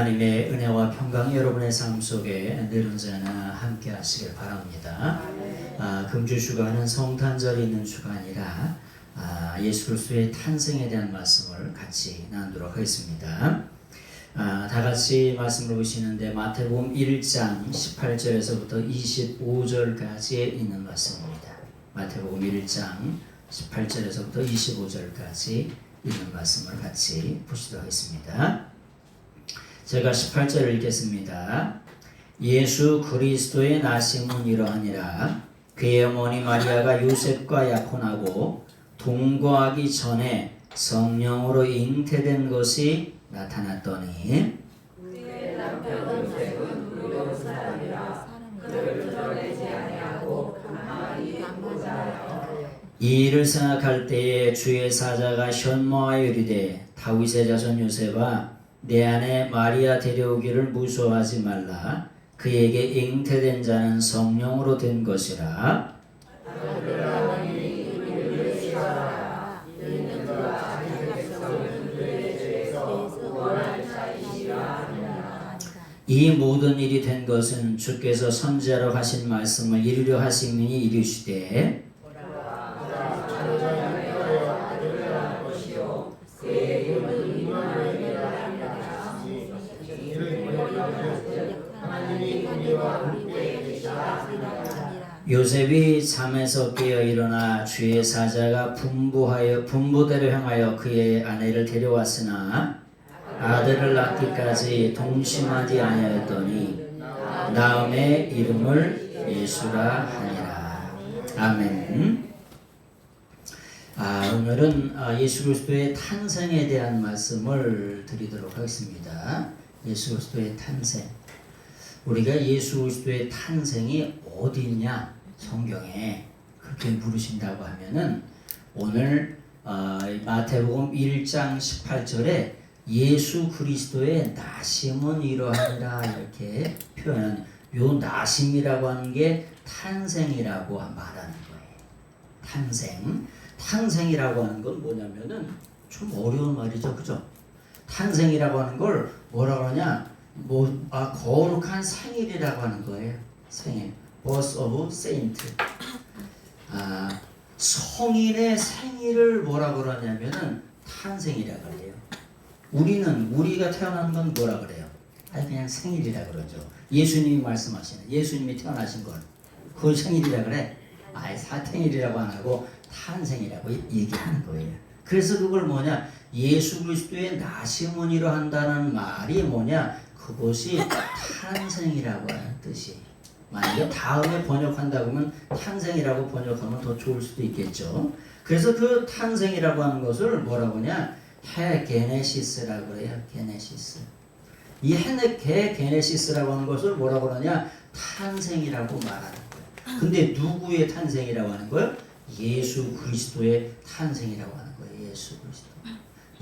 하나님의 은혜와 평강이 여러분의 삶 속에 늘 언제나 함께 하시길 바랍니다. 금주 주간은 성탄절이 있는 주간이라 예수 그리스도의 탄생에 대한 말씀을 같이 나누도록 하겠습니다. 다 같이 말씀을 보시는데 마태복음 1장 18절에서부터 25절까지 있는 말씀입니다. 마태복음 1장 18절에서부터 25절까지 있는 말씀을 같이 보시도록 하겠습니다. 제가 18절을 읽겠습니다. 예수 그리스도의 나심은 이러하니라. 그의 어머니 마리아가 요셉과 약혼하고 동거하기 전에 성령으로 잉태된 것이 나타났더니 그의 남편 요셉은 무용 사람이라 그를 드러내지 아니하고 가만히 있고자 하여 이 일을 생각할 때에 주의 사자가 현모하여 이르되 다윗의 자손 요셉아 내 아내 마리아 데려오기를 무서워하지 말라. 그에게 잉태된 자는 성령으로 된 것이라. 이 모든 일이 된 것은 주께서 선지자로 하신 말씀을 이루려 하심이니 이르시되 요셉이 잠에서 깨어 일어나 주의 사자가 분부대로 향하여 그의 아내를 데려왔으나 아들을 낳기까지 동심하지 아니하였더니 나음의 이름을 예수라 하니라. 아멘. 오늘은 예수 그리스도의 탄생에 대한 말씀을 드리도록 하겠습니다. 예수 그리스도의 탄생. 우리가 예수 그리스도의 탄생이 어디 있냐? 성경에 그렇게 물으신다고 하면은 오늘 마태복음 1장 18절에 예수 그리스도의 나심은 이러하니라 이렇게 표현한 요 나심이라고 하는 게 탄생이라고 말하는 거예요. 탄생이라고 하는 건 뭐냐면은 좀 어려운 말이죠, 그죠? 탄생이라고 하는 걸 뭐라 그러냐? 거룩한 생일이라고 하는 거예요. 생일. Birth of Saint. 성인의 생일을 뭐라 그러냐면은 탄생이라 그래요. 우리가 태어난 건 뭐라 그래요? 그냥 생일이라 그러죠. 예수님이 말씀하시는, 예수님이 태어나신 건 그걸 생일이라 그래? 사탱일이라고 안 하고 탄생이라고 얘기하는 거예요. 그래서 그걸 뭐냐? 예수 그리스도의 나심은 이러한다는 말이 뭐냐? 그것이 탄생이라고 하는 뜻이에요. 만약에 다음에 번역한다고 하면 탄생이라고 번역하면 더 좋을 수도 있겠죠. 그래서 그 탄생이라고 하는 것을 뭐라고 하냐? 헤게네시스라고 그래요. 게네시스. 이 헤게네시스라고 하는 것을 뭐라고 그러냐? 탄생이라고 말하는 거예요. 근데 누구의 탄생이라고 하는 거예요? 예수 그리스도의 탄생이라고 하는 거예요.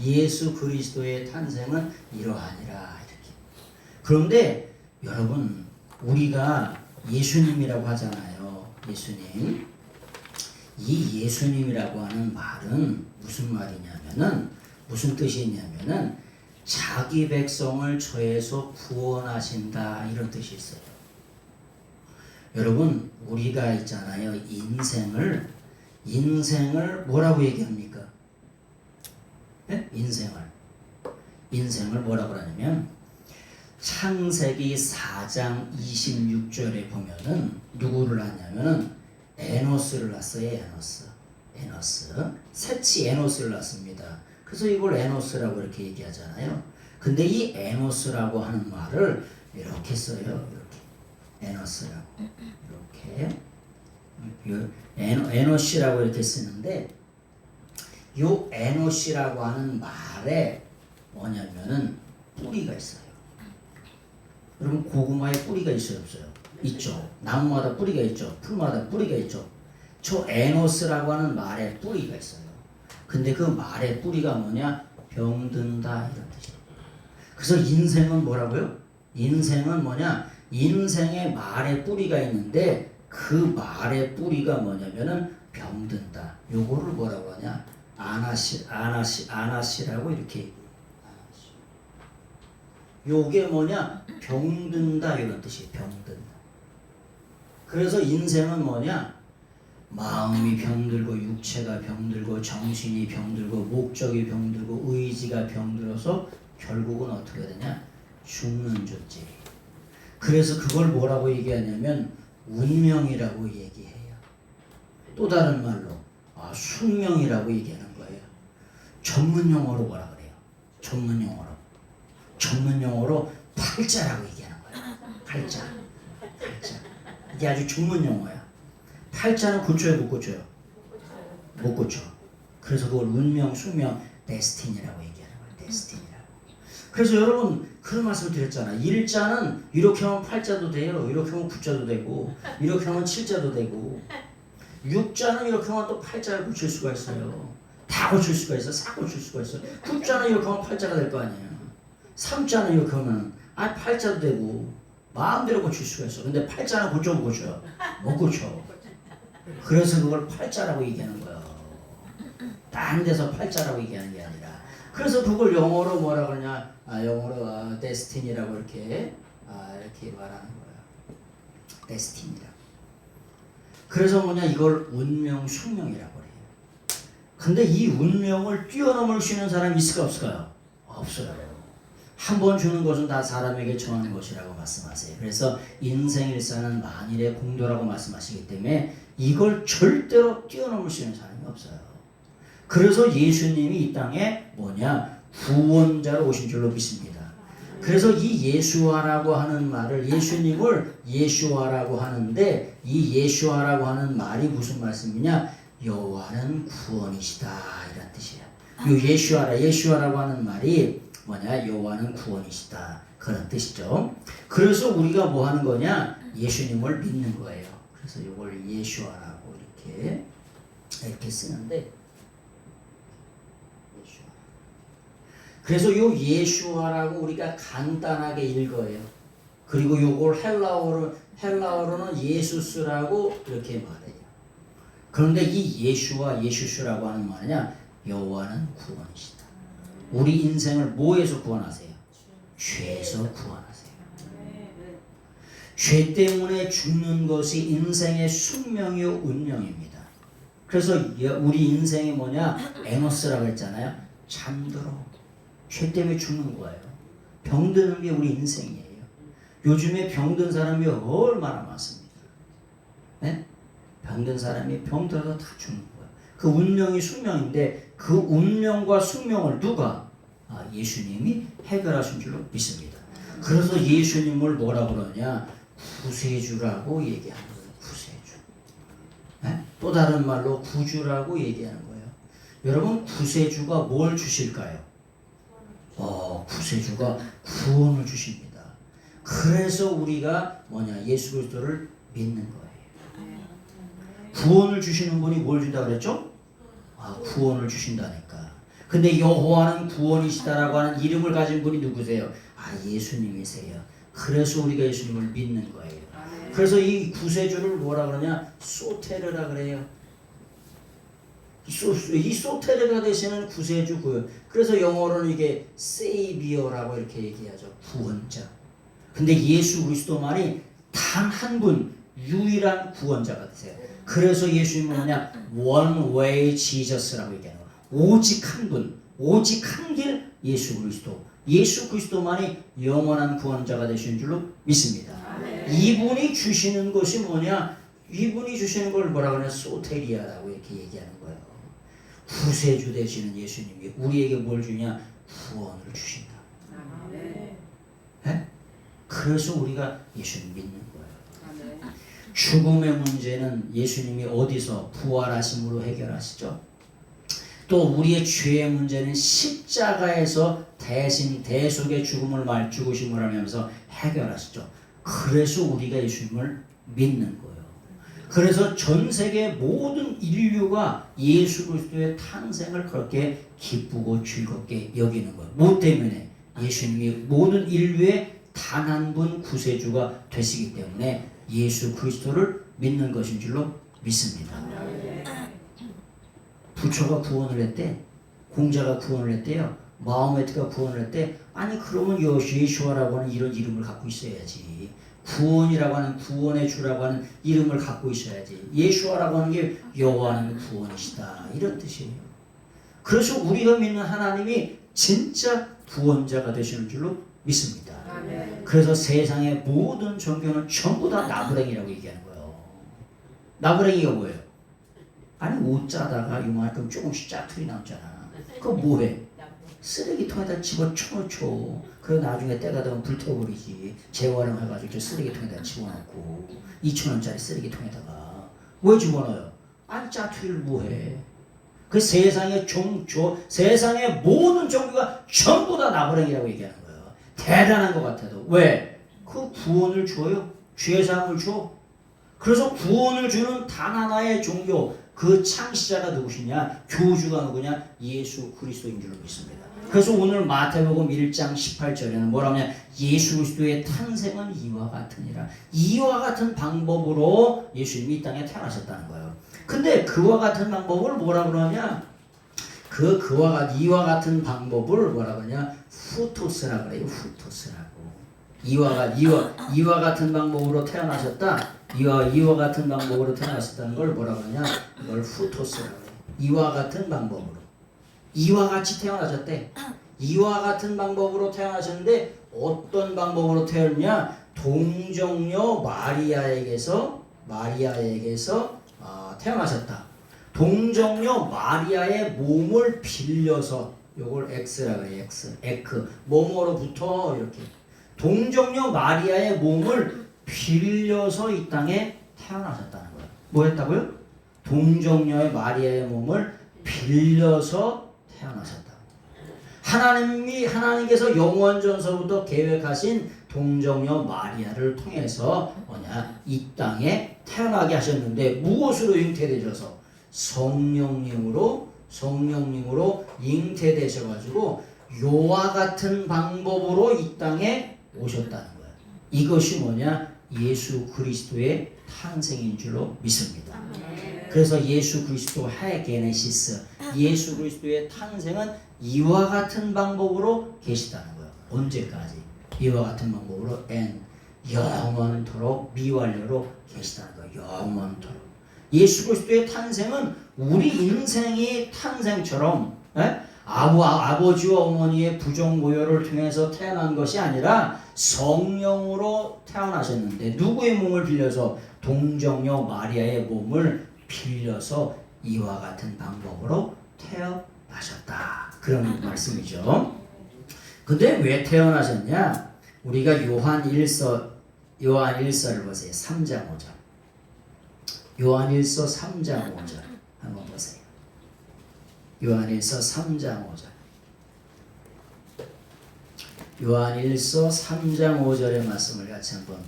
예수 그리스도의 탄생은 이러하니라 이렇게. 그런데 여러분 우리가 예수님이라고 하잖아요. 예수님. 이 예수님이라고 하는 말은 무슨 말이냐면은 무슨 뜻이 있냐면은 자기 백성을 죄에서 구원하신다 이런 뜻이 있어요. 여러분 우리가 있잖아요. 인생을 뭐라고 얘기합니까? 네? 인생을 뭐라고 하냐면 창세기 4장 26절에 보면은 누구를 낳냐면은 에노스를 낳았어요. 에노스. 셋이 에노스를 낳습니다. 그래서 이걸 에노스라고 이렇게 얘기하잖아요. 근데 이 에노스라고 하는 말을 이렇게 써요. 이렇게 에노스라고 이렇게 에노시라고 이렇게 쓰는데 요 에노시라고 하는 말에 뭐냐면은 뿌리가 있어요. 여러분 고구마에 뿌리가 있어요, 없어요? 있죠. 나무마다 뿌리가 있죠. 풀마다 뿌리가 있죠. 저 에노스라고 하는 말에 뿌리가 있어요. 근데 그 말의 뿌리가 뭐냐? 병든다 이런 뜻이에요. 그래서 인생은 뭐라고요? 인생은 뭐냐? 인생의 말에 뿌리가 있는데 그 말의 뿌리가 뭐냐면은 병든다. 요거를 뭐라고 하냐? 아나시라고 이렇게 요게 뭐냐? 병든다 이런 뜻이에요. 병든다. 그래서 인생은 뭐냐? 마음이 병들고 육체가 병들고 정신이 병들고 목적이 병들고 의지가 병들어서 결국은 어떻게 되냐? 죽는 존재. 그래서 그걸 뭐라고 얘기하냐면 운명이라고 얘기해요. 또 다른 말로 숙명이라고 얘기하는 거예요. 전문 용어로 뭐라 그래요? 전문 용어로 팔자라고 얘기하는 거예요. 팔자. 이게 아주 전문 용어야. 팔자는 고쳐요, 못 고쳐요? 못 고쳐. 그래서 그걸 운명, 숙명, 데스티니라고 얘기하는 거예요. 데스티니라고. 그래서 여러분 그런 말씀을 드렸잖아. 일자는 이렇게 하면 팔자도 돼요. 이렇게 하면 구자도 되고 이렇게 하면 칠자도 되고 육자는 이렇게 하면 또 팔자를 고칠 수가 있어요. 다 고칠 수가 있어. 싹 고칠 수가 있어. 구자는 이렇게 하면 팔자가 될 거 아니에요. 삼자는 이렇게 하면 팔자도 되고 마음대로 고칠 수가 있어. 근데 팔자는 고쳐 못 고쳐요? 못 고쳐. 그래서 그걸 팔자라고 얘기하는 거예요. 딴 데서 팔자라고 얘기하는 게 아니라. 그래서 그걸 영어로 뭐라 그러냐? 영어로 데스티니라고 이렇게 말하는 거예요. 데스티니라고. 그래서 뭐냐? 이걸 운명, 숙명이라고 그래요. 근데 이 운명을 뛰어넘을 수 있는 사람이 있을까 없을까요? 없어요. 한 번 주는 것은 다 사람에게 정하는 것이라고 말씀하세요. 그래서 인생일사는 만일의 공도라고 말씀하시기 때문에 이걸 절대로 뛰어넘을 수 있는 사람이 없어요. 그래서 예수님이 이 땅에 뭐냐? 구원자로 오신 줄로 믿습니다. 그래서 이 예수와라고 하는 말을 예수님을 예수와라고 하는데 이 예수와라고 하는 말이 무슨 말씀이냐? 여호와는 구원이시다 이런 뜻이에요. 이 예수와라고 하는 말이 뭐냐? 여호와는 구원이시다 그런 뜻이죠. 그래서 우리가 뭐 하는 거냐? 예수님을 믿는 거예요. 그래서 이걸 예수와라고 이렇게 쓰는데 그래서 요 예수와라고 우리가 간단하게 읽어요. 그리고 요걸 헬라어로는 예수스라고 이렇게 말해요. 그런데 이 예수와 예수스라고 하는 말이냐? 여호와는 구원이시다. 우리 인생을 뭐에서 구원하세요? 죄에서 구원하세요. 죄 때문에 죽는 것이 인생의 숙명이요 운명입니다. 그래서 우리 인생이 뭐냐? 에노스라고 했잖아요. 잠들어. 죄 때문에 죽는 거예요. 병드는 게 우리 인생이에요. 요즘에 병든 사람이 얼마나 많습니까? 네? 병든 사람이 병들어서 다 죽는 거예요. 그 운명이 숙명인데 그 운명과 숙명을 누가? 예수님이 해결하신 줄로 믿습니다. 그래서 예수님을 뭐라 그러냐? 구세주라고 얘기하는 거예요. 구세주. 네? 또 다른 말로 구주라고 얘기하는 거예요. 여러분 구세주가 뭘 주실까요? 구세주가 구원을 주십니다. 그래서 우리가 뭐냐? 예수 그리스도를 믿는 거예요. 구원을 주시는 분이 뭘 준다 그랬죠? 구원을 주신다니까. 근데 여호와는 구원이시다라고 하는 이름을 가진 분이 누구세요? 예수님이세요. 그래서 우리가 예수님을 믿는 거예요. 그래서 이 구세주를 뭐라 그러냐? 소테르라 그래요. 이 소테르가 되시는 구세주 구원. 그래서 영어로는 이게 세이비어라고 이렇게 얘기하죠. 구원자. 근데 예수 그리스도만이 단 한 분 유일한 구원자가 되세요. 그래서 예수님은 뭐냐? One way Jesus라고 얘기하는 거예요. 오직 한 분, 오직 한 길 예수 그리스도. 예수 그리스도만이 영원한 구원자가 되신 줄로 믿습니다. 이분이 주시는 것이 뭐냐? 이분이 주시는 걸 뭐라 그러냐? 소테리아라고 이렇게 얘기하는 거예요. 구세주 되시는 예수님이 우리에게 뭘 주냐? 구원을 주신다. 네? 그래서 우리가 예수님 믿는 거예요. 죽음의 문제는 예수님이 어디서 부활하심으로 해결하시죠? 또 우리의 죄의 문제는 십자가에서 대신 대속의 죽음을 죽으심을 하면서 해결하시죠. 그래서 우리가 예수님을 믿는 거예요. 그래서 전 세계 모든 인류가 예수 그리스도의 탄생을 그렇게 기쁘고 즐겁게 여기는 거예요. 뭐 때문에? 예수님이 모든 인류의 단 한 분 구세주가 되시기 때문에 예수 그리스도를 믿는 것인 줄로 믿습니다. 부처가 구원을 했대. 공자가 구원을 했대요. 마호메트가 구원을 할 때 아니 그러면 예수아라고 하는 이런 이름을 갖고 있어야지. 구원이라고 하는 구원의 주라고 하는 이름을 갖고 있어야지. 예수아라고 하는 게 여호와는 구원이시다 이런 뜻이에요. 그래서 우리가 믿는 하나님이 진짜 구원자가 되시는 줄로 믿습니다. 그래서 세상의 모든 종교는 전부 다 나부랭이라고 얘기하는 거예요. 나부랭이가 뭐예요? 아니 옷 짜다가 이만큼 조금씩 짜투리 남잖아. 그거 뭐해? 쓰레기통에다 집어쳐놓죠. 그리고 나중에 때가 되면 불태워버리지. 재활용해가지고 저 쓰레기통에다 집어넣고 2,000원짜리 쓰레기통에다가 왜 집어넣어요? 아니 짜투리를 뭐해? 그 세상의 세상의 모든 종교가 전부 다 나부랭이라고 얘기하는 거예요. 대단한 것 같아도. 왜? 그 구원을 줘요. 죄사함을 줘. 그래서 구원을 주는 단 하나의 종교, 그 창시자가 누구시냐? 교주가 누구냐? 예수 그리스도인 줄로 믿습니다. 그래서 오늘 마태복음 1장 18절에는 뭐라고 하냐? 예수 그리스도의 탄생은 이와 같으니라. 이와 같은 방법으로 예수님이 이 땅에 태어나셨다는 거예요. 근데 그와 같은 방법을 뭐라고 그러냐? 이와 같은 방법을 뭐라고 하냐? 후토스라고 그래요. 후토스라고. 이와 같은 방법으로 태어나셨다. 이와 같은 방법으로 태어나셨다는 걸 뭐라고 하냐? 이걸 후토스라고 해요. 이와 같은 방법으로. 이와 같이 태어나셨대. 이와 같은 방법으로 태어나셨는데 어떤 방법으로 태어났냐? 동정녀 마리아에게서 태어나셨다. 동정녀 마리아의 몸을 빌려서 요걸 X라고 해요. 에크. 몸으로부터 이렇게. 동정녀 마리아의 몸을 빌려서 이 땅에 태어나셨다는 거예요. 뭐 했다고요? 동정녀의 마리아의 몸을 빌려서 태어나셨다. 하나님께서 영원전서부터 계획하신 동정녀 마리아를 통해서 이 땅에 태어나게 하셨는데 무엇으로 잉태되셔서 성령님으로 잉태되셔가지고 요와 같은 방법으로 이 땅에 오셨다는 거예요. 이것이 예수 그리스도의 탄생인 줄로 믿습니다. 그래서 예수 그리스도 하에게네시스, 예수 그리스도의 탄생은 이와 같은 방법으로 계시다는 거예요. 언제까지? 이와 같은 방법으로 영원토록 미완료로 계시다는 거예요. 영원토록. 예수 그리스도의 탄생은 우리 인생의 탄생처럼 아버지와 어머니의 부정고요를 통해서 태어난 것이 아니라 성령으로 태어나셨는데 누구의 몸을 빌려서? 동정녀 마리아의 몸을 빌려서 이와 같은 방법으로 태어나셨다. 그런 말씀이죠. 근데 왜 태어나셨냐? 우리가 요한 1서를 보세요. 3장 5절. 요한 1서 3장 5절 한번 보세요. 요한 1서 3장 5절. 요한 1서 3장 5절의 말씀을 같이 한번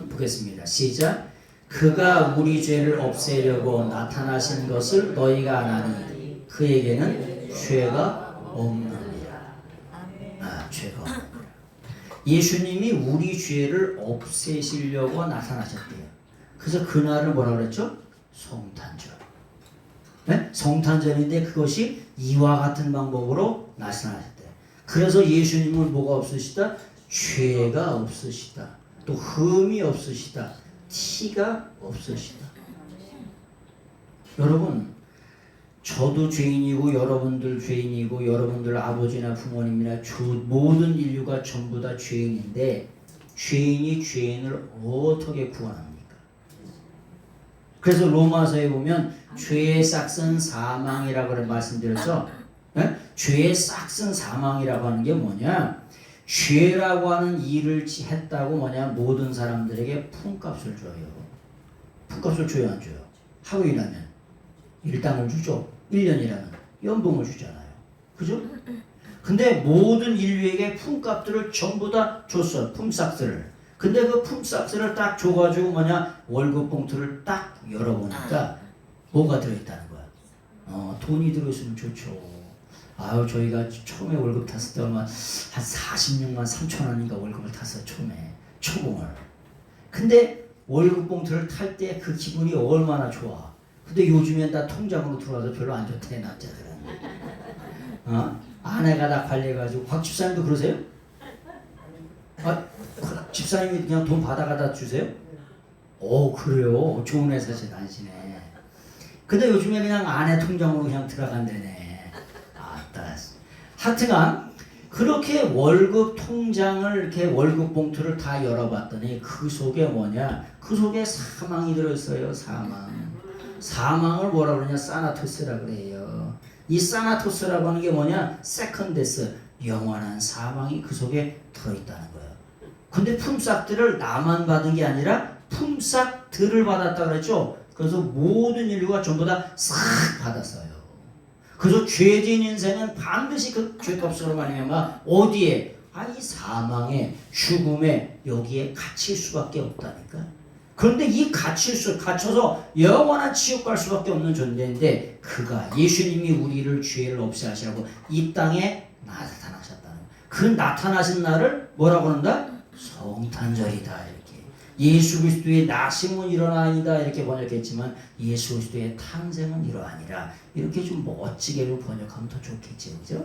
보겠습니다. 시작. 그가 우리 죄를 없애려고 나타나신 것을 너희가 아나니 그에게는 죄가 없느니라. 죄가 없느니라. 예수님이 우리 죄를 없애시려고 나타나셨대요. 그래서 그날을 뭐라고 그랬죠? 성탄절. 네? 성탄절인데 그것이 이와 같은 방법으로 나타나셨대요. 그래서 예수님은 뭐가 없으시다? 죄가 없으시다. 또 흠이 없으시다. 티가 없으시다. 여러분, 저도 죄인이고 여러분들 죄인이고 여러분들 아버지나 부모님이나 모든 인류가 전부 다 죄인인데 죄인이 죄인을 어떻게 구원합니까? 그래서 로마서에 보면 죄의 싹은 사망이라고 말씀드렸죠. 네? 죄의 싹은 사망이라고 하는 게 뭐냐? 죄라고 하는 일을 했다고 모든 사람들에게 품값을 줘요. 품값을 줘요, 안 줘요? 하루 일하면 일당을 주죠. 1년 일하면 연봉을 주잖아요. 그죠? 근데 모든 인류에게 품값들을 전부 다 줬어요. 품삯들을. 근데 그 품삯들을 딱 줘가지고 월급 봉투를 딱 열어보니까 뭐가 들어있다는 거야? 돈이 들어있으면 좋죠. 저희가 처음에 월급 탔을 때 한 46만 3천 원인가 월급을 탔어요. 초봉을. 근데 월급 봉투를 탈 때 그 기분이 얼마나 좋아. 근데 요즘엔 다 통장으로 들어와서 별로 안 좋대, 남자들은. 아내가 다 관리해가지고. 곽 집사님도 그러세요? 집사님이 그냥 돈 받아가다 주세요? 그래요. 좋은 회사에서 다니시네. 근데 요즘에 그냥 아내 통장으로 그냥 들어간대네. 하여튼간 그렇게 월급 통장을 이렇게 월급 봉투를 다 열어봤더니 그 속에 뭐냐? 그 속에 사망이 들어있어요. 사망을 뭐라 그러냐? 사나토스라 그래요. 이 사나토스라고 하는 게 뭐냐? 세컨데스, 영원한 사망이 그 속에 들어있다는 거예요. 근데 품삯들을 나만 받은 게 아니라 품삯들을 받았다 그랬죠. 그래서 모든 인류가 전부 다 싹 받았어요. 그래서 죄진 인생은 반드시 그 죄값으로 말미암아 어디에? 이 사망에, 죽음에, 여기에 갇힐 수밖에 없다니까. 그런데 이 갇혀서 영원한 지옥 갈 수밖에 없는 존재인데, 그가 예수님이 우리를 죄를 없애하시라고 이 땅에 나타나셨다는 거예요. 그 나타나신 날을 뭐라고 한다? 성탄절이다, 이렇게. 예수 그리스도의 나심은 이러하니라 이렇게 번역했지만 예수 그리스도의 탄생은 이러하니라, 이렇게 좀 멋지게 번역하면 더 좋겠죠, 그죠?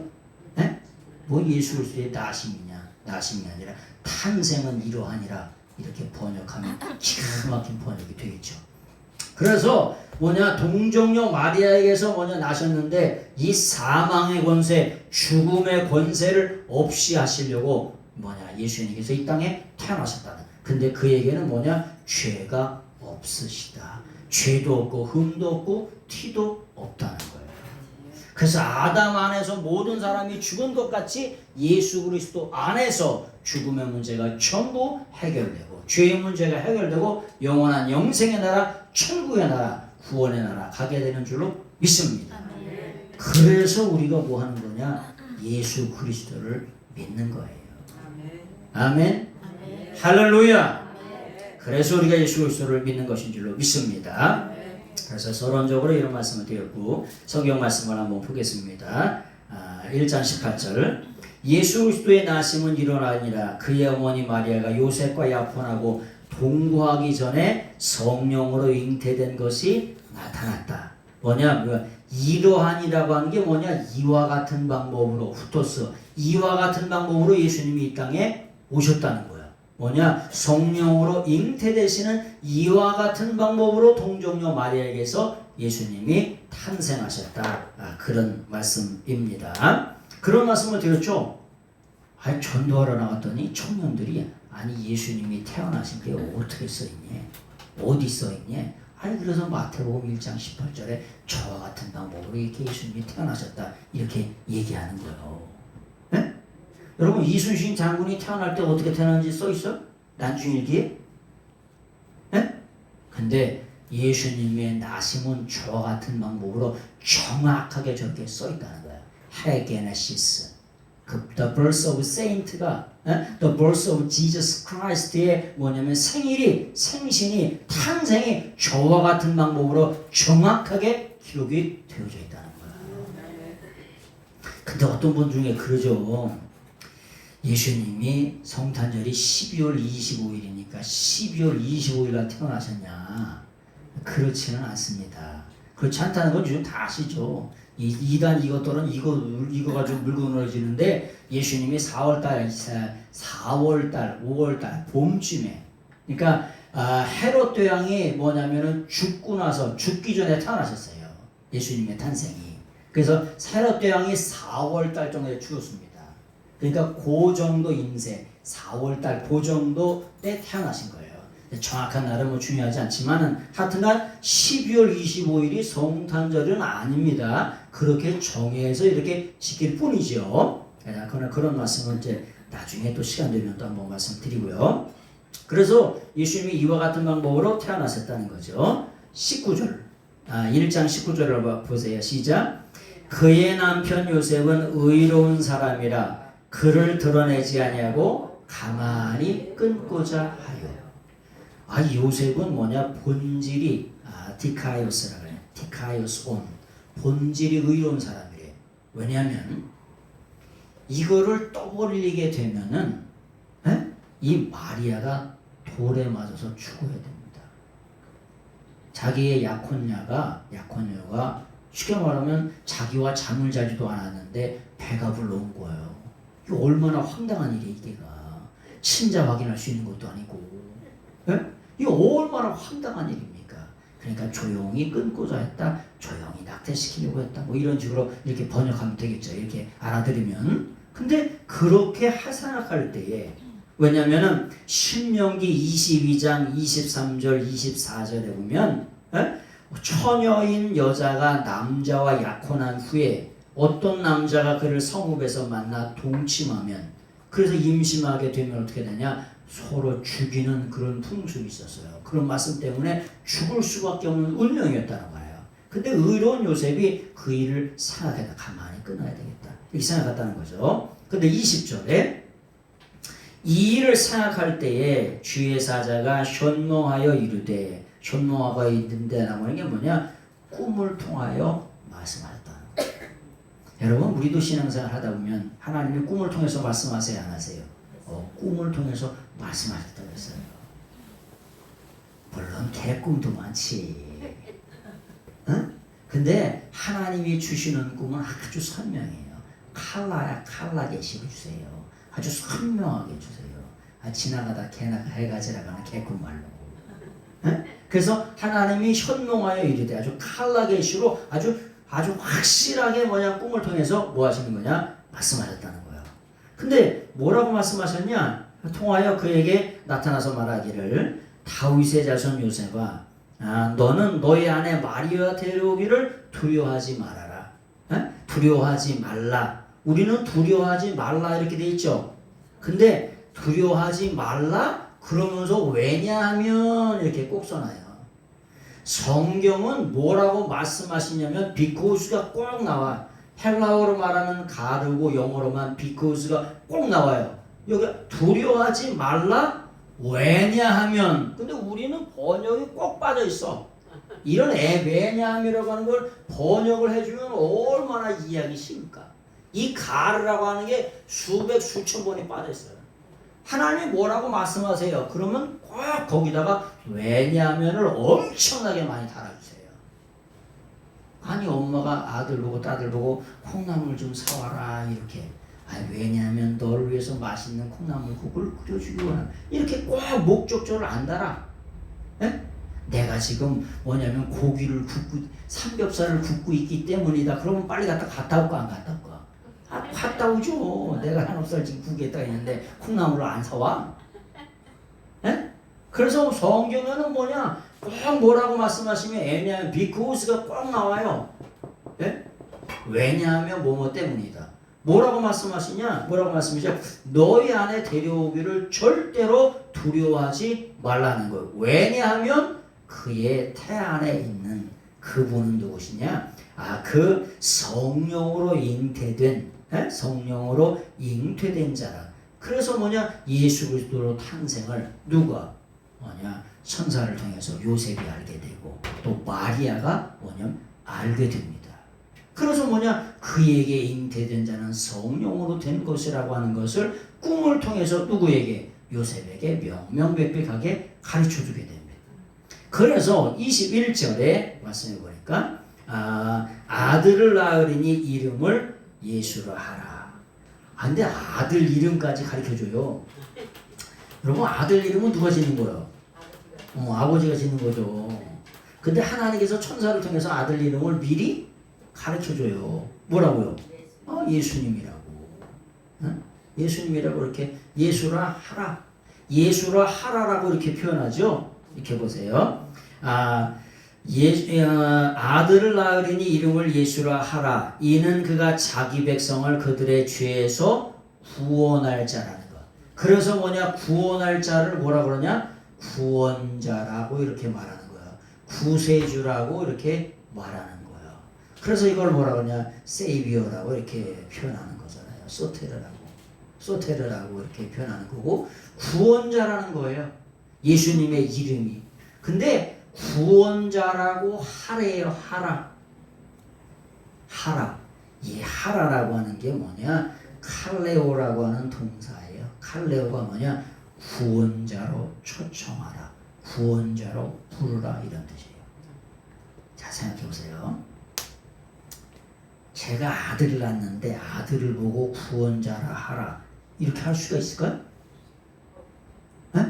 네? 뭐 예수 그리스도의 나심이 아니라 탄생은 이러하니라 이렇게 번역하면 기가 막힌 번역이 되겠죠. 그래서 동정녀 마리아에게서 나셨는데 이 사망의 권세, 죽음의 권세를 없이 하시려고 예수님께서 이 땅에 태어나셨다는. 근데 그에게는 죄가 없으시다. 죄도 없고 흠도 없고 티도 없다는 거예요. 그래서 아담 안에서 모든 사람이 죽은 것 같이 예수 그리스도 안에서 죽음의 문제가 전부 해결되고, 죄의 문제가 해결되고, 영원한 영생의 나라, 천국의 나라, 구원의 나라 가게 되는 줄로 믿습니다. 그래서 우리가 뭐 하는 거냐? 예수 그리스도를 믿는 거예요. 아멘. 할렐루야. 그래서 우리가 예수 그리스도를 믿는 것인 줄로 믿습니다. 그래서 서론적으로 이런 말씀을 드렸고, 성경 말씀을 한번 보겠습니다. 1장 18절. 예수 그리스도의 나심은 이러하니라. 그의 어머니 마리아가 요셉과 약혼하고 동거하기 전에 성령으로 잉태된 것이 나타났다. 이러하니라고 하는 게 이와 같은 방법으로, 후토스, 이와 같은 방법으로 예수님이 이 땅에 오셨다는 거야. 성령으로 잉태되시는 이와 같은 방법으로 동정녀 마리아에게서 예수님이 탄생하셨다. 그런 말씀입니다. 그런 말씀을 드렸죠. 전도하러 나갔더니 청년들이 예수님이 태어나신 게 어떻게 써있니? 어디 써있니? 그래서 마태복음 1장 18절에 저와 같은 방법으로 이렇게 예수님이 태어나셨다 이렇게 얘기하는 거예요. 네? 여러분, 이순신 장군이 태어날 때 어떻게 태어났는지 써있어? 난중일기에? 네? 근데 예수님의 나심은 저와 같은 방법으로 정확하게 저렇게 써있다는 거야. 헤게네시스. The birth of saint가 The birth of Jesus Christ의 생신이, 탄생이 저와 같은 방법으로 정확하게 기록이 되어져 있다는 거야. 근데 어떤 분 중에 그러죠. 예수님이 성탄절이 12월 25일이니까 12월 25일날 태어나셨냐? 그렇지는 않습니다. 그렇지 않다는 건 요즘 다 아시죠. 이단 이것들은 이거 가지고 물고 늘어지는데, 예수님이 4월달, 5월달 봄쯤에, 그러니까 헤롯 대왕이 죽기 전에 태어나셨어요. 예수님의 탄생이. 그래서 헤롯 대왕이 4월달 정도에 죽었습니다. 그러니까 그 정도 임세, 4월달 그 정도 때 태어나신 거예요. 정확한 날은 중요하지 않지만은 하여튼간 12월 25일이 성탄절은 아닙니다. 그렇게 정해서 이렇게 지킬 뿐이죠. 그런 말씀은 이제 나중에 또 시간 되면 또 한번 말씀드리고요. 그래서 예수님이 이와 같은 방법으로 태어나셨다는 거죠. 19절, 1장 19절을 보세요. 시작. 그의 남편 요셉은 의로운 사람이라 그를 드러내지 아니하고 가만히 끊고자 하여. 요셉은 본질이 디카이오스라고 해요. 디카이오스 온. 본질이 의로운 사람이래요. 왜냐하면 이거를 떠벌리게 되면은 이 마리아가 돌에 맞아서 죽어야 됩니다. 자기의 약혼녀가 쉽게 말하면 자기와 잠을 자지도 않았는데 배가 불러온 거예요. 이거 얼마나 황당한 일이야 이게가. 친자 확인할 수 있는 것도 아니고. 예? 이거 얼마나 황당한 일입니까? 그러니까 조용히 끊고자 했다. 조용히 낙태시키려고 했다. 뭐 이런 식으로 이렇게 번역하면 되겠죠. 이렇게 알아들으면. 근데 그렇게 생각할 때에 왜냐면은 신명기 22장 23절 24절에 보면 처녀인 여자가 남자와 약혼한 후에 어떤 남자가 그를 성읍에서 만나 동침하면 그래서 임신하게 되면 어떻게 되냐 서로 죽이는 그런 풍습이 있었어요. 그런 말씀 때문에 죽을 수밖에 없는 운명이었다는 거예요. 근데 의로운 요셉이 그 일을 생각해서 가만히 끊어야 되겠다 이렇게 생각했다는 거죠. 근데 20절에 이 일을 생각할 때에 주의 사자가 현몽하여 이르되 현몽하고 있는데라고 하는 게 뭐냐 꿈을 통하여 말씀하셨다는 거예요. 여러분 우리도 신앙생활 하다 보면 하나님이 꿈을 통해서 말씀하세요 안 하세요? 꿈을 통해서 말씀하셨다고 했어요. 물론 개꿈도 많지. 응? 근데 하나님이 주시는 꿈은 아주 선명해요. 칼라게 씹어주세요. 아주 선명하게 주세요. 지나가다 해가 지나가는 개꿈 말로. 응? 그래서 하나님이 현몽하여 이르되 아주 칼라게시로 아주 확실하게 꿈을 통해서 뭐 하시는 거냐? 말씀하셨다는 거예요. 근데 뭐라고 말씀하셨냐? 통하여 그에게 나타나서 말하기를 다윗의 자손 요셉아 너는 너희 아내 마리아 데려오기를 두려워하지 말아라. 두려워하지 말라. 우리는 두려워하지 말라 이렇게 돼 있죠. 근데 두려워하지 말라 그러면서 왜냐하면 이렇게 꼭 써놔요. 성경은 뭐라고 말씀하시냐면 because가 꼭 나와. 헬라어로 말하면 가르고 영어로만 because가 꼭 나와요. 여기 두려워하지 말라 왜냐하면 근데 우리는 번역이 꼭 빠져 있어. 이런 왜냐함이라고 하는 걸 번역을 해주면 얼마나 이해하기 쉽을까. 이 가르라고 하는 게 수천 번이 빠져 있어요. 하나님이 뭐라고 말씀하세요? 그러면 꼭 거기다가 왜냐하면을 엄청나게 많이 달아주세요. 아니 엄마가 아들 보고 딸들 보고 콩나물 좀 사와라 이렇게. 왜냐하면 너를 위해서 맛있는 콩나물국을 끓여주기 원한다. 이렇게 꼭 목적적으로 안 달아. 에? 내가 지금 뭐냐면 고기를 삼겹살을 굽고 있기 때문이다. 그러면 빨리 갔다 올까 안 갔다 올까? 갔다 오죠. 내가 한없살 지금 국에다가 있는데 콩나물을 안 사와? 에? 그래서 성경에는 꼭 뭐라고 말씀하시면 왜냐하면 because가 꼭 나와요. 에? 왜냐하면 뭐뭐 때문이다. 뭐라고 말씀하시냐? 너희 안에 데려오기를 절대로 두려워하지 말라는 거예요. 왜냐하면 그의 태 안에 있는 그분은 누구시냐? 그 성령으로 잉태된 자라. 그래서 예수 그리스도로 탄생을 누가 천사를 통해서 요셉이 알게 되고 또 마리아가 알게 됩니다. 그래서 그에게 잉태된 자는 성령으로 된 것이라고 하는 것을 꿈을 통해서 누구에게? 요셉에게 명명백백하게 가르쳐주게 됩니다. 그래서 21절에 말씀해 보니까 아들을 낳으리니 이름을 예수라 하라. 근데 아들 이름까지 가르쳐줘요. 여러분 아들 이름은 누가 짓는 거예요? 아버지가 짓는 거죠. 근데 하나님께서 천사를 통해서 아들 이름을 미리 가르쳐줘요. 뭐라고요? 예수님이라고. 예수님이라고 이렇게 예수라 하라. 예수라 하라라고 이렇게 표현하죠. 이렇게 보세요. 아들을 낳으리니 이름을 예수라 하라. 이는 그가 자기 백성을 그들의 죄에서 구원할 자라는 것. 그래서 구원할 자를 뭐라 그러냐? 구원자라고 이렇게 말하는 거야. 구세주라고 이렇게 말하는 거야. 그래서 이걸 뭐라 그러냐? 세이비어라고 이렇게 표현하는 거잖아요. 소테르라고 이렇게 표현하는 거고 구원자라는 거예요. 예수님의 이름이. 근데 구원자라고 하래요. 하라. 이 하라라고 하는 게 칼레오라고 하는 동사예요. 칼레오가 구원자로 초청하라. 구원자로 부르라 이런 뜻이에요. 자, 생각해 보세요. 제가 아들을 낳는데 아들을 보고 구원자라 하라 이렇게 할 수가 있을까요? 에?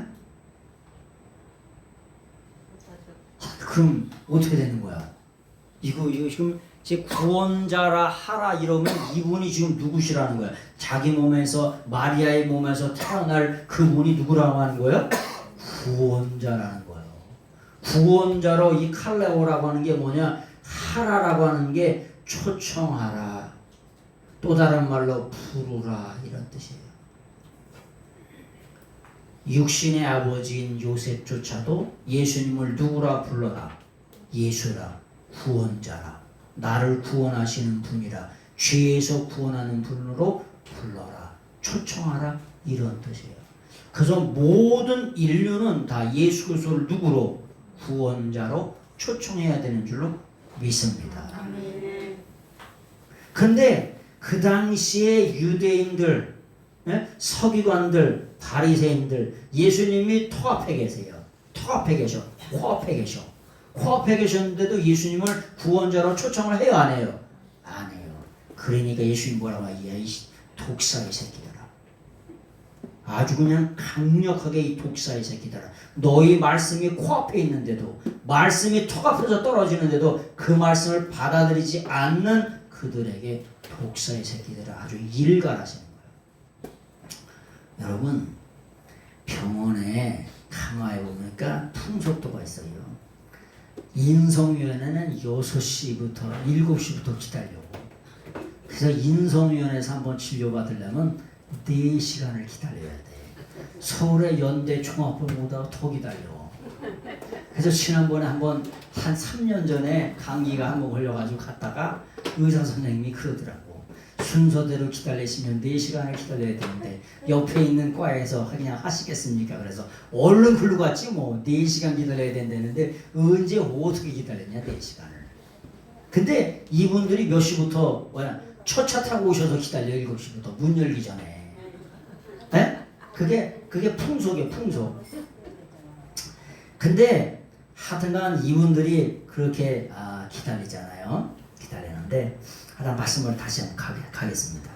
그럼 어떻게 되는 거야? 이거 지금 제 구원자라 하라 이러면 이분이 지금 누구시라는 거야? 자기 몸에서 마리아의 몸에서 태어날 그분이 누구라고 하는 거예요? 구원자라는 거예요. 구원자로 이 칼레오라고 하는 게 뭐냐? 하라라고 하는 게 초청하라. 또 다른 말로 부르라 이런 뜻이에요. 육신의 아버지인 요셉조차도 예수님을 누구라 불러라? 예수라. 구원자라. 나를 구원하시는 분이라. 죄에서 구원하는 분으로 불러라. 초청하라 이런 뜻이에요. 그래서 모든 인류는 다 예수 그리스도를 누구로? 구원자로 초청해야 되는 줄로 믿습니다. 근데 그 당시에 유대인들, 서기관들, 바리새인들 예수님이 토합해 계세요. 토합해 계셔. 코앞에 계셨는데도 예수님을 구원자로 초청을 해요, 안 해요? 안 해요. 그러니까 예수님 뭐라고 해요? 이 독사의 새끼들아. 아주 그냥 강력하게 이 독사의 새끼들아. 너희 말씀이 코앞에 있는데도, 말씀이 턱 앞에서 떨어지는데도 그 말씀을 받아들이지 않는 그들에게 독사의 새끼들아 아주 일갈하시는 거예요. 여러분, 병원에 강화해 보니까 풍속도가 있어요. 인성위원회는 6시부터 7시부터 기다려고. 그래서 인성위원회에서 한번 치료받으려면 4시간을 기다려야 돼. 서울의 연대 종합병원보다 더 기다려. 그래서 지난번에 한번 한 3년 전에 감기가 한번 걸려가지고 갔다가 의사 선생님이 그러더라고. 순서대로 기다리시면 4시간을 기다려야 되는데 옆에 있는 과에서 그냥 하시겠습니까? 그래서 얼른 글로 갔지 뭐 4시간 기다려야 된다는데 언제 어떻게 기다렸냐 4시간을. 근데 이분들이 몇 시부터 첫 차 타고 오셔서 기다려 7시부터 문 열기 전에. 에? 그게 풍속이에요, 풍속. 근데 하여튼간 이분들이 그렇게 기다리잖아요. 기다리는데 하나 말씀을 다시 한번 가겠습니다.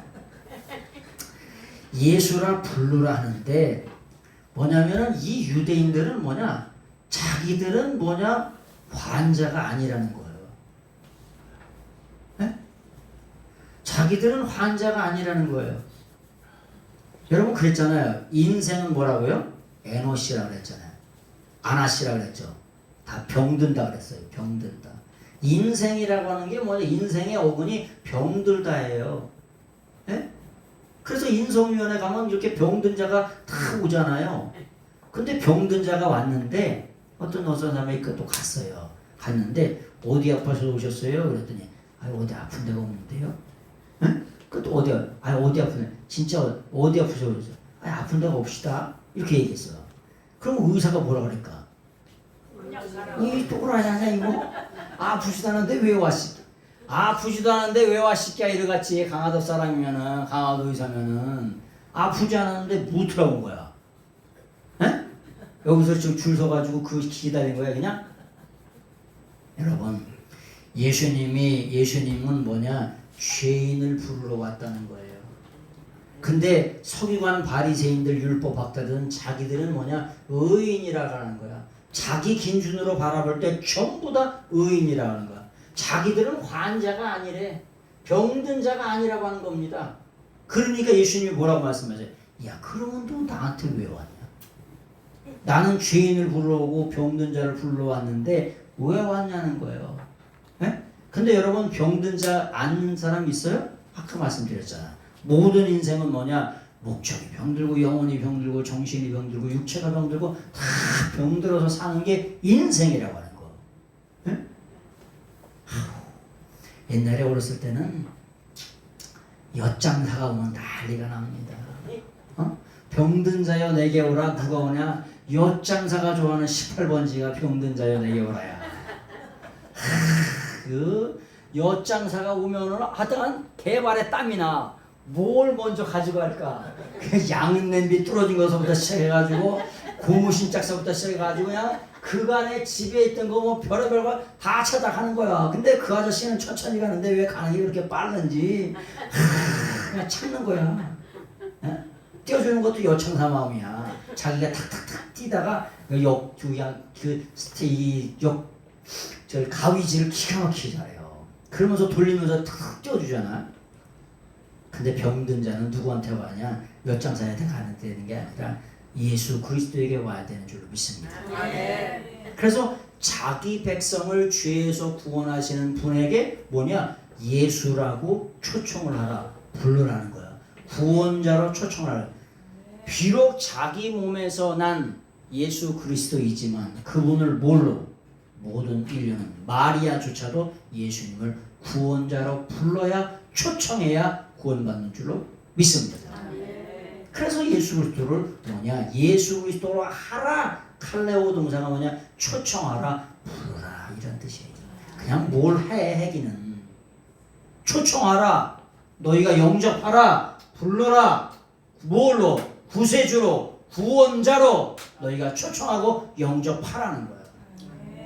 예수라 부르라 하는데 뭐냐면은 이 유대인들은 뭐냐? 자기들은 뭐냐? 환자가 아니라는 거예요. 에? 자기들은 환자가 아니라는 거예요. 여러분 그랬잖아요. 인생은 뭐라고요? 에노시라 그랬잖아요. 아나시라 그랬죠. 다 병든다 그랬어요. 병든다. 인생이라고 하는 게 뭐냐? 인생의 어근이 병들다예요. 예? 그래서 인성위원회 가면 이렇게 병든 자가 다 오잖아요. 근데 병든 자가 왔는데 어떤 의사님이 또 갔어요. 갔는데 어디 아파서 오셨어요? 그랬더니 어디 아픈 데가 없는데요. 예? 그것도 어디 아프네. 진짜 어디 아프셔 그러죠. 아픈 데가 없시다. 이렇게 얘기했어요. 그럼 의사가 뭐라 그럴까? 이 또라이냐 이거? 아프시다는데 왜 왔시? 아프지도 않은데 왜 왔시까 이러같이 강화도 사람이면은 강화도 의사면은 아프지 않았는데 뭐 들어온 거야? 에? 여기서 지금 줄 서가지고 그 기다린 거야 그냥? 여러분 예수님은 뭐냐? 죄인을 부르러 왔다는 거예요. 근데 서기관 바리새인들 율법학자들은 자기들은 뭐냐? 의인이라고 하는 거야. 자기 기준으로 바라볼 때 전부 다 의인이라고 하는 거야. 자기들은 환자가 아니래. 병든 자가 아니라고 하는 겁니다. 그러니까 예수님이 뭐라고 말씀하세요? 야, 그러면 너 나한테 왜 왔냐? 나는 죄인을 불러오고 병든 자를 불러왔는데 왜 왔냐는 거예요. 에? 근데 여러분 병든 자 아는 사람 있어요? 아까 말씀드렸잖아. 모든 인생은 뭐냐? 목적이 병들고 영혼이 병들고 정신이 병들고 육체가 병들고 다 병들어서 사는 게 인생이라고 하는 거. 에? 옛날에 어렸을 때는 엿장사가 오면 난리가 납니다. 병든 자여 내게 오라. 누가 오냐? 엿장사가 좋아하는 18번지가 병든 자여 내게 오라야. 그 엿장사가 오면은 하여튼 개발에 땀이 나. 뭘 먼저 가지고 갈까? 그 양은 냄비 뚫어진 것부터 시작해가지고 고무신짝서부터 시작해가지고 그냥 그간에 집에 있던 거 뭐 별의별 거 다 찾아가는 거야. 근데 그 아저씨는 천천히 가는데 왜 가는 게 그렇게 빠른지 그냥 참는 거야. 예? 띄워주는 것도 여청사 마음이야. 자기가 탁탁탁 뛰다가 저 가위질을 기가 막히게 잘해요. 그러면서 돌리면서 탁 띄워주잖아. 근데 병든 자는 누구한테 와냐? 엿장사한테 가는 되는 게 아니라 예수 그리스도에게 와야 되는 줄로 믿습니다. 그래서 자기 백성을 죄에서 구원하시는 분에게 뭐냐? 예수라고 초청을 하라, 부르라는 거야. 구원자로 초청하라. 비록 자기 몸에서 난 예수 그리스도이지만 그분을 뭘로? 모든 인류는 마리아조차도 예수님을 구원자로 불러야 초청해야 구원받는 줄로 믿습니다. 그래서 예수 그리스도를 뭐냐? 예수 그리스도로 하라. 칼레오 동사가 뭐냐? 초청하라, 부르라 이런 뜻이에요. 그냥 뭘 해 하기는 초청하라. 너희가 영접하라. 불러라. 뭘로? 구세주로, 구원자로 너희가 초청하고 영접하라는 거예요.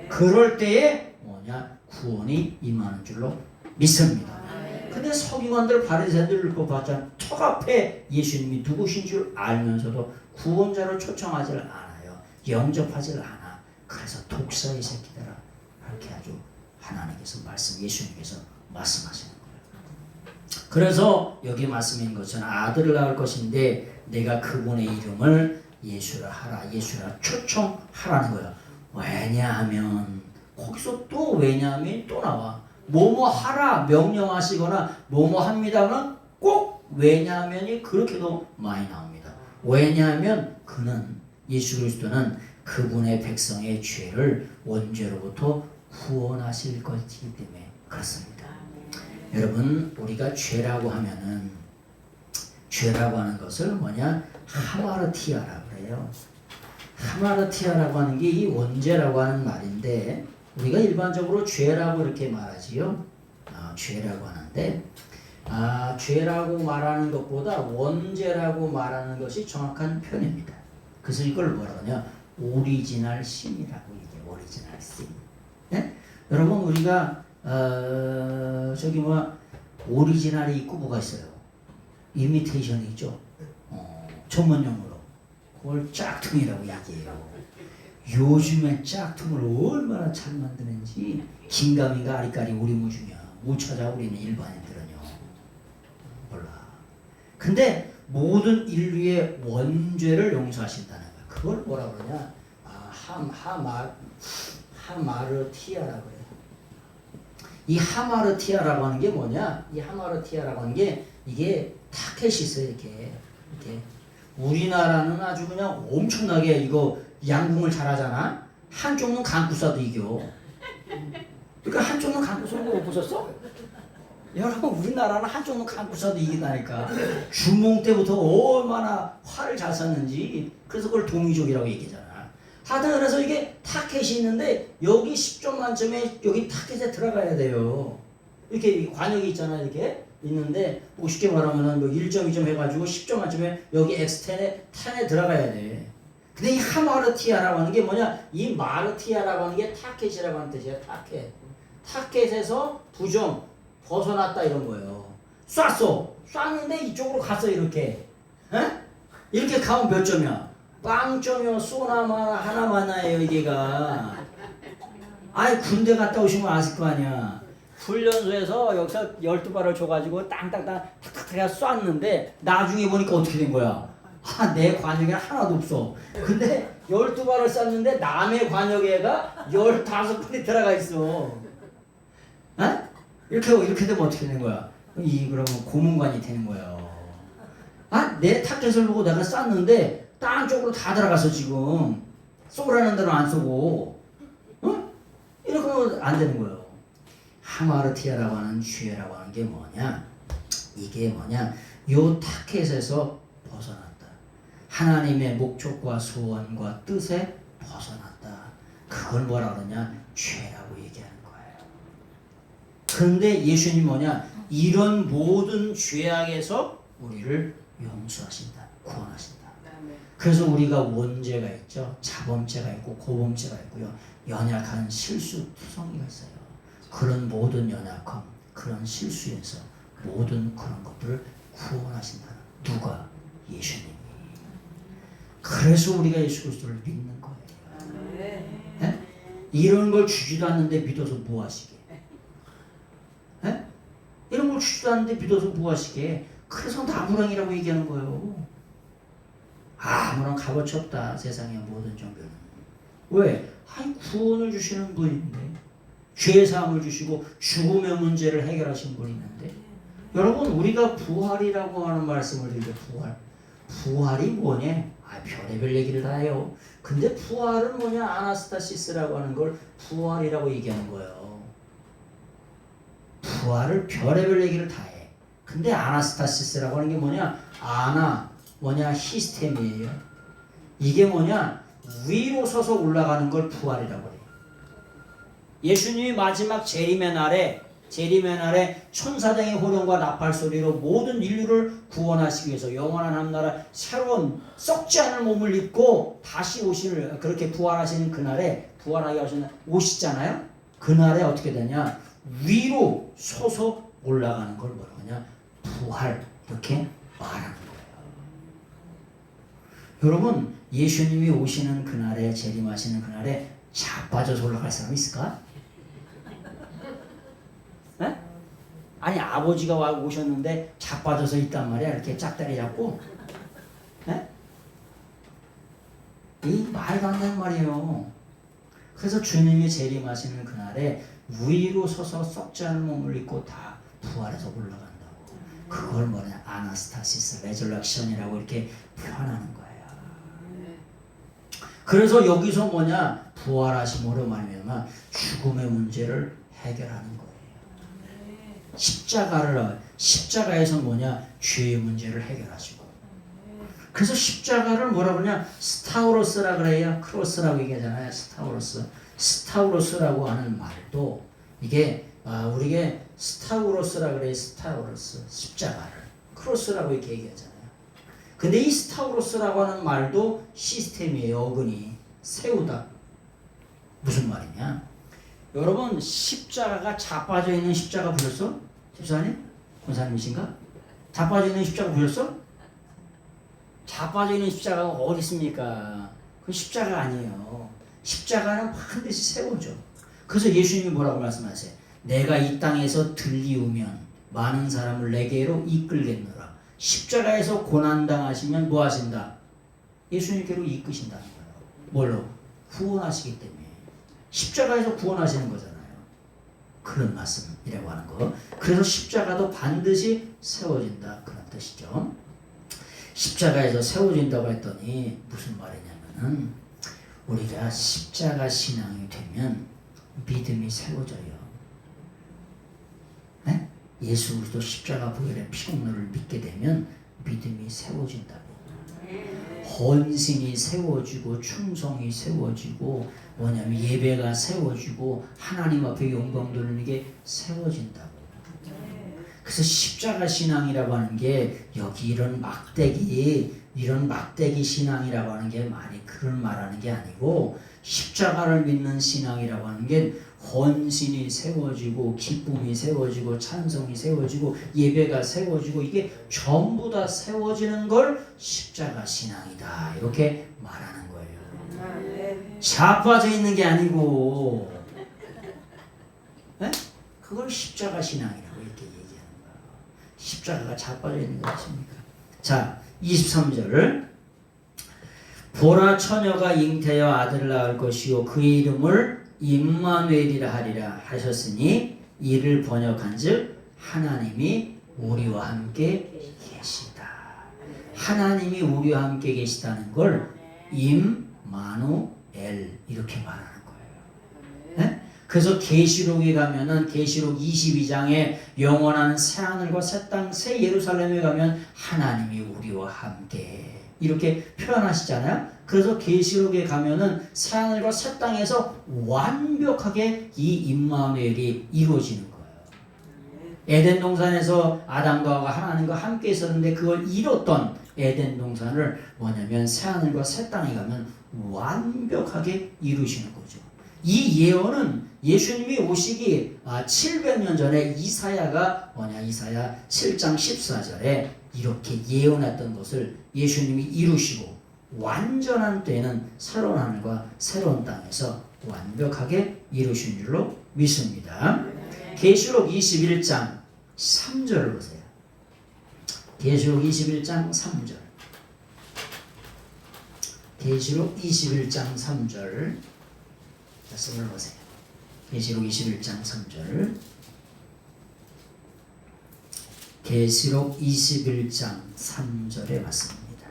그럴 때에 뭐냐? 구원이 임하는 줄로 믿습니다. 근데 서기관들 바리새인들을 그 봤잖아. 턱 앞에 예수님이 누구신 줄 알면서도 구원자로 초청하지를 않아요. 영접하지를 않아. 그래서 독사의 새끼들아 이렇게 아주 하나님께서 예수님께서 말씀하시는 거예요. 그래서 여기 말씀인 것은 아들을 낳을 것인데 내가 그분의 이름을 예수라 하라, 예수라 초청하라는 거예요. 왜냐하면 거기서 또 왜냐하면 또 나와. 뭐뭐 하라 명령하시거나 뭐뭐 합니다는 꼭 왜냐하면이 그렇게도 많이 나옵니다. 왜냐하면 그는 예수 그리스도는 그분의 백성의 죄를 원죄로부터 구원하실 것이기 때문에 그렇습니다. 여러분 우리가 죄라고 하면은 죄라고 하는 것을 뭐냐? 하마르티아라고 그래요. 하마르티아라고 하는 게 이 원죄라고 하는 말인데 우리가 일반적으로 죄라고 이렇게 말하지요. 죄라고 하는데 죄라고 말하는 것보다 원죄라고 말하는 것이 정확한 표현입니다. 그래서 이걸 뭐라고 하냐? 오리지널 신이라고 얘기해요. 오리지널 신. 네? 여러분 우리가 저기 오리지널이 있고 뭐가 있어요? 이미테이션이 있죠. 전문용어로 그걸 짝퉁이라고 얘기해요. 요즘에 짝퉁을 얼마나 잘 만드는지 긴가민가 아리까리 오리무중이야. 못 찾아 우리는 일반인들은요. 몰라. 근데 모든 인류의 원죄를 용서하신다는 거야. 그걸 뭐라 그러냐? 하마르티아라고 그래요. 이 하마르티아라고 하는 게 뭐냐? 이 하마르티아라고 하는 게 이게 타켓이 있어요. 이렇게. 우리나라는 아주 그냥 엄청나게 이거 양궁을 잘하잖아. 한쪽 눈 감고 쏴도 이겨. 그러니까 한쪽 눈 감고 쏘는 거 못 보셨어? 여러분 우리나라는 한쪽 눈 감고 쏴도 이긴다니까. 주몽 때부터 얼마나 활을 잘 쐈는지. 그래서 그걸 동이족이라고 얘기하잖아. 하여튼 그래서 이게 타켓이 있는데 여기 10점 만점에 여기 타켓에 들어가야 돼요. 이렇게 관역이 있잖아. 이렇게 있는데 뭐 쉽게 말하면은 뭐 1점 2점 해가지고 10점 만점에 여기 X10에 들어가야 돼. 근데 이 하마르티아라고 하는 게 뭐냐? 이 마르티아라고 하는 게 타켓이라고 하는 뜻이야. 타켓. 타켓에서 부정 벗어났다 이런 거예요. 쐈는데 이쪽으로 갔어 이렇게. 에? 이렇게 가면 몇 점이야? 빵점이요. 쏘나마나 하나마나예요 이게가. 아이 군대 갔다 오시면 아실 거 아니야. 훈련소에서 여기서 12발을 줘가지고 땅땅땅 탁탁탁 쐈는데 나중에 보니까 어떻게 된 거야? 내 관역에 하나도 없어. 근데 12발을 쐈는데 남의 관역에가 15발이 들어가 있어. 에? 이렇게 되면 어떻게 되는 거야? 그러면 고문관이 되는 거예요. 내 타켓을 보고 내가 쐈는데 땅 쪽으로 다 들어가서 지금 쏘라는 대로 안 쏘고 이렇게 하면 안 되는 거예요. 하마르티아라고 하는 죄라고 하는 게 뭐냐? 이게 뭐냐? 요 타켓에서 벗어났다. 하나님의 목적과 소원과 뜻에 벗어났다. 그걸 뭐라 그러냐? 죄라고 얘기하는 거예요. 그런데 예수님 뭐냐? 이런 모든 죄악에서 우리를 용서하신다. 구원하신다. 그래서 우리가 원죄가 있죠. 자범죄가 있고 고범죄가 있고요. 연약한 실수 투성이가 있어요. 그런 모든 연약함, 그런 실수에서 모든 그런 것들을 구원하신다. 누가? 예수님이. 그래서 우리가 예수 그리스도를 믿는 거예요. 네? 이런 걸 주지도 않는데 믿어서 뭐 하시게? 네? 이런 걸 주지도 않는데 믿어서 뭐 하시게? 그래서 나무랑이라고 얘기하는 거예요. 아무런 값어치 없다. 세상의 모든 종교는. 왜? 아니 구원을 주시는 분인데, 죄사함을 주시고 죽음의 문제를 해결하신 분이 있는데, 여러분 우리가 부활이라고 하는 말씀을 드리죠. 부활이 뭐냐? 별의별 얘기를 다 해요. 근데 부활은 뭐냐? 아나스타시스라고 하는 걸 부활이라고 얘기하는 거예요. 부활을 별의별 얘기를 다 해. 근데 아나스타시스라고 하는 게 뭐냐? 뭐냐? 히스템이에요. 이게 뭐냐? 위로 서서 올라가는 걸 부활이라고 해요. 예수님이 마지막 재림의 날에 천사장의 호령과 나팔 소리로 모든 인류를 구원하시기 위해서 영원한 한나라 새로운 썩지 않을 몸을 입고 다시 오시는, 그렇게 부활하시는 그날에, 부활하게 하시는 오시잖아요. 그날에 어떻게 되냐? 위로 서서 올라가는 걸 뭐라고 하냐? 부활, 이렇게 말하는 거예요. 여러분 예수님이 오시는 그날에, 재림하시는 그날에 자빠져서 올라갈 사람 있을까? 네? 아니 아버지가 와 오셨는데 자빠져서 있단 말이야. 이렇게 짝다리 잡고. 네? 이 말도 안 되는 말이에요. 그래서 주님이 재림하시는 그날에 위로 서서 썩지 않은 몸을 입고 다 부활해서 올라간다고. 그걸 뭐냐? 아나스타시스 레저렉션이라고 이렇게 표현하는 거예요. 그래서 여기서 뭐냐? 부활하심으로 말미암아 죽음의 문제를 해결하는 거예요. 십자가에서 뭐냐? 죄의 문제를 해결하시고. 그래서 십자가를 뭐라 그러냐? 스타우로스라 그래요. 크로스라고 얘기하잖아요. 스타우로스라고 하는 말도 이게 우리가 스타우로스라 그래요. 스타우로스 십자가를 크로스라고 이렇게 얘기하잖아요. 근데 이 스타우로스라고 하는 말도 시스템이에요. 어근이 세우다. 무슨 말이냐? 여러분 십자가가 자빠져 있는 십자가 보셨어? 집사님? 권사님이신가? 자빠져 있는 십자가 보셨어? 자빠져 있는 십자가가 어디 있습니까? 그 십자가 아니에요. 십자가는 반드시 세워져. 그래서 예수님이 뭐라고 말씀하세요? 내가 이 땅에서 들리우면 많은 사람을 내게로 이끌겠노라. 십자가에서 고난당하시면 뭐 하신다? 예수님께로 이끄신다는 거예요. 뭘로? 구원하시기 때문에. 십자가에서 구원하시는 거잖아요. 그런 말씀이라고 하는 거. 그래서 십자가도 반드시 세워진다. 그런 뜻이죠. 십자가에서 세워진다고 했더니 무슨 말이냐면은 우리가 십자가 신앙이 되면 믿음이 세워져요. 네? 예수 그리스도 십자가 보혈의 피공로를 믿게 되면 믿음이 세워진다고. 헌신이 세워지고 충성이 세워지고 뭐냐면 예배가 세워지고 하나님 앞에 영광 돌리는 게 세워진다고. 그래서 십자가 신앙이라고 하는 게 여기 이런 막대기 신앙이라고 하는 게 그런 말하는 게 아니고, 십자가를 믿는 신앙이라고 하는 게 헌신이 세워지고 기쁨이 세워지고 찬송이 세워지고 예배가 세워지고 이게 전부 다 세워지는 걸 십자가 신앙이다. 이렇게 말하는 거예요. 자빠져 있는 게 아니고, 네? 그걸 십자가 신앙이라고 이렇게 얘기하는 거예요. 십자가가 자빠져 있는 거 아십니까? 자, 23절. 보라 처녀가 잉태하여 아들을 낳을 것이요 그의 이름을 임마누엘이라 하리라 하셨으니 이를 번역한즉 하나님이 우리와 함께 계시다. 하나님이 우리와 함께 계시다는 걸 임마누엘 이렇게 말하는 거예요. 네? 그래서 계시록에 가면은 계시록 22장에 영원한 새 하늘과 새 땅, 새 예루살렘에 가면 하나님이 우리와 함께 이렇게 표현하시잖아요. 그래서 계시록에 가면은 새 하늘과 새 땅에서 완벽하게 이 임마누엘이 이루어지는 거예요. 에덴 동산에서 아담과 하와가 하나님과 함께 있었는데 그걸 이뤘던 에덴 동산을 뭐냐면 새하늘과 새 땅에 가면 완벽하게 이루시는 거죠. 이 예언은 예수님이 오시기 700년 전에 이사야가 이사야 7장 14절에 이렇게 예언했던 것을 예수님이 이루시고 완전한 때는 새로운 하늘과 새로운 땅에서 완벽하게 이루신 줄로 믿습니다. 계시록 21장 3절을 보세요. 계시록 21장 3절. 계시록 21장 3절 말씀을 보세요. 계시록 21장 3절. 계시록 21장 3절의 말씀입니다.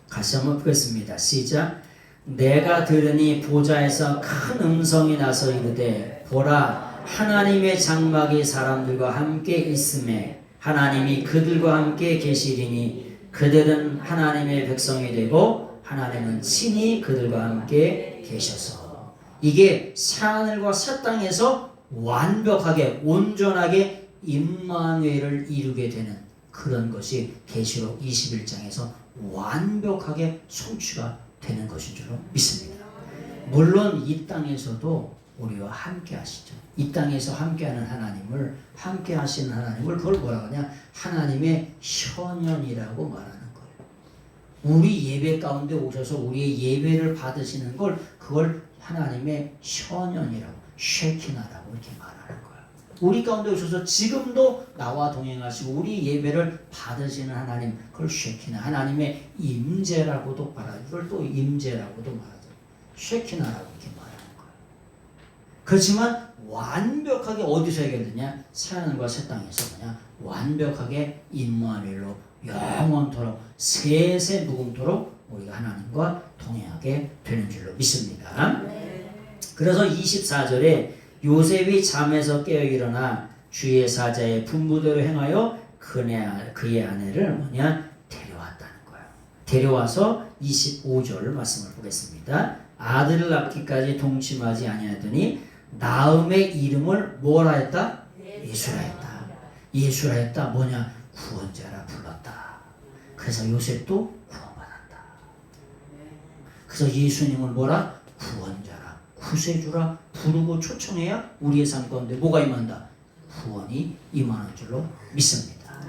같이 한번 보겠습니다. 시작. 내가 들으니 보좌에서 큰 음성이 나서 이르되 보라 하나님의 장막이 사람들과 함께 있음에 하나님이 그들과 함께 계시리니 그들은 하나님의 백성이 되고 하나님은 친히 그들과 함께 계셔서 이게 새하늘과 새 땅에서 완벽하게 온전하게 임마누엘을 이루게 되는 그런 것이 계시록 21장에서 완벽하게 성취가 되는 것인 줄로 믿습니다. 물론 이 땅에서도 우리와 함께 하시죠. 이 땅에서 함께하는 하나님을 함께 하시는 하나님을 그걸 뭐라고 하냐? 하나님의 현현이라고 말하는 거예요. 우리 예배 가운데 오셔서 우리의 예배를 받으시는 걸 그걸 하나님의 현현이라고 쉐키나라고 이렇게 말하는 거예요. 우리 가운데 오셔서 지금도 나와 동행하시고 우리 예배를 받으시는 하나님 그걸 쉐키나 하나님의 임재라고도 말하죠. 이걸 또 임재라고도 말하죠. 쉐키나라고 이렇게 말하는 거예요. 그렇지만 완벽하게 어디서 해결되냐? 새하늘과 새 땅에서 그냥 완벽하게 임마누엘로 영원토록 세세 무궁토록 우리가 하나님과 동행하게 되는 줄로 믿습니다. 그래서 24절에 요셉이 잠에서 깨어 일어나 주의 사자의 분부대로 행하여 그의 아내를 데려왔다는 거예요. 데려와서 25절 말씀을 보겠습니다. 아들을 낳기까지 동침하지 아니하더니 나음의 이름을 뭐라 했다? 예수라 했다. 예수라 했다. 구원자라 불렀다. 그래서 요셉도 구원받았다. 그래서 예수님을 구원자라, 구세주라 부르고 초청해야 우리의 삶 가운데 뭐가 임한다? 구원이 임하는 줄로 믿습니다.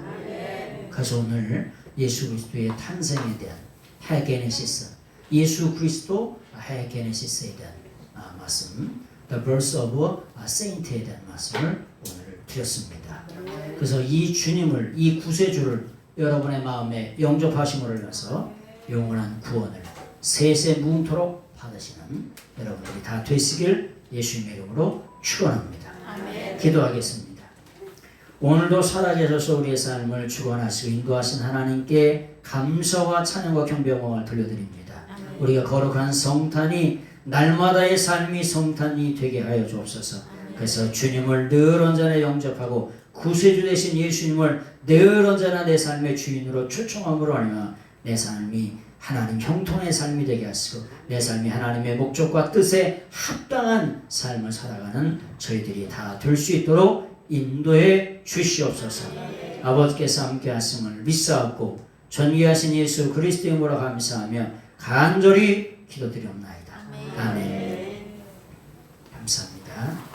그래서 오늘 예수 그리스도의 탄생에 대한 헤게네시스, 예수 그리스도 헤게네시스에 대한 말씀, The birth of a saint에 대한 말씀을 오늘 드렸습니다. 그래서 이 주님을, 이 구세주를 여러분의 마음에 영접하심으로 인해서 영원한 구원을 세세 무궁토록 받으시는 여러분들이 다 되시길 예수님의 이름으로 축원합니다. 기도하겠습니다. 오늘도 살아계셔서 우리의 삶을 주관하시고 인도하신 하나님께 감사와 찬양과 경배와 돌려드립니다. 우리가 거룩한 성탄이 날마다의 삶이 성탄이 되게 하여 주옵소서. 그래서 주님을 늘 언제나 영접하고 구세주 되신 예수님을 늘 언제나 내 삶의 주인으로 초청함으로 하며 내 삶이 하나님 형통의 삶이 되게 하시고 내 삶이 하나님의 목적과 뜻에 합당한 삶을 살아가는 저희들이 다 될 수 있도록 인도해 주시옵소서. 아버지께서 함께 하심을 믿사옵고 전위하신 예수 그리스도의 이름으로 감사하며 간절히 기도드리옵나이다. 아멘. 감사합니다.